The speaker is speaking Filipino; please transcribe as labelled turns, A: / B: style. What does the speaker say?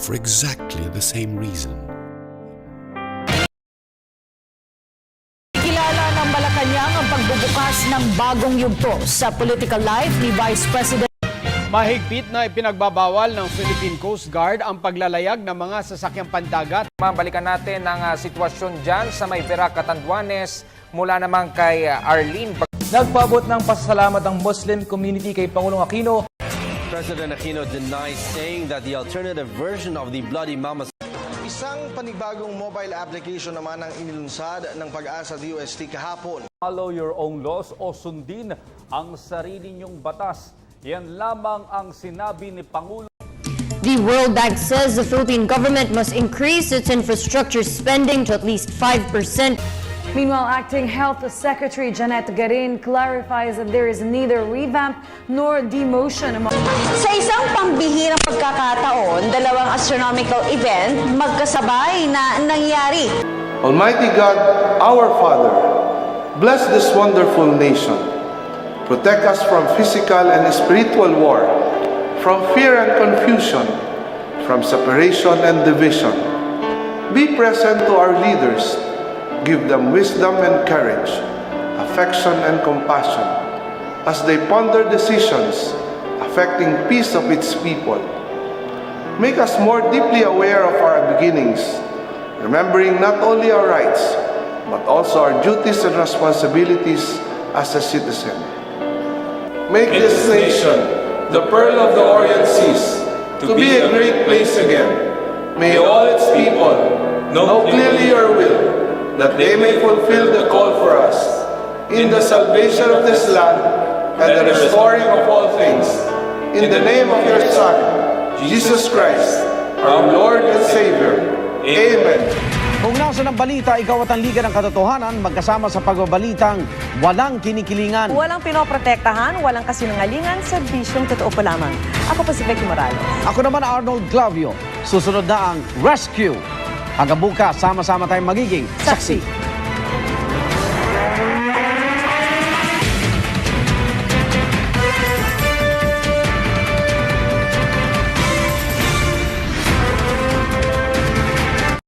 A: for exactly the same reason.
B: Kilala ng Malacanang ang pagbubukas ng bagong yugto sa political life ni Vice President.
C: Mahigpit na ipinagbabawal ng Philippine Coast Guard ang paglalayag ng mga sasakyang pandagat.
D: Balikan natin ang sitwasyon dyan sa may Verac, Catanduanes mula naman kay Arlene.
E: Nagpaabot ng pasasalamat ang Muslim community kay Pangulong Aquino.
F: President Aquino denies saying that the alternative version of the Bloody Mama.
G: Isang panibagong mobile application naman ang inilunsad ng Pag-asa DOST kahapon.
H: Follow your own laws o sundin ang sarili niyong batas. Yan lamang ang sinabi ni Pangulo.
I: The World Bank says the Philippine government must increase its infrastructure spending to at least 5%.
J: Meanwhile, Acting Health Secretary Janet Garin clarifies that there is neither revamp nor demotion.
K: Sa isang pambihirang pagkakataon, dalawang astronomical event magkasabay na nangyari.
L: Almighty God, our Father, bless this wonderful nation. Protect us from physical and spiritual war, from fear and confusion, from separation and division. Be present to our leaders. Give them wisdom and courage, affection and compassion, as they ponder decisions affecting peace of its people. Make us more deeply aware of our beginnings, remembering not only our rights, but also our duties and responsibilities as a citizen. Make this nation, the pearl of the Orient Seas, to be a great place again. May all its people know clearly your will, that they may fulfill the call for us in the salvation of this land and the restoring of all things. In the name of your Son, Jesus Christ, our Lord and Savior. Amen.
C: Kung nasa ng balita, ikaw at ang Liga ng Katotohanan magkasama sa pagbabalitang walang kinikilingan.
J: Walang pinoprotektahan, walang kasinungalingan, serbisyong totoo pa lamang. Ako po si Becky Morales.
C: Ako naman Arnold Clavio. Susunod na ang Rescue. Hanggang bukas, sama-sama tayong magiging saksi.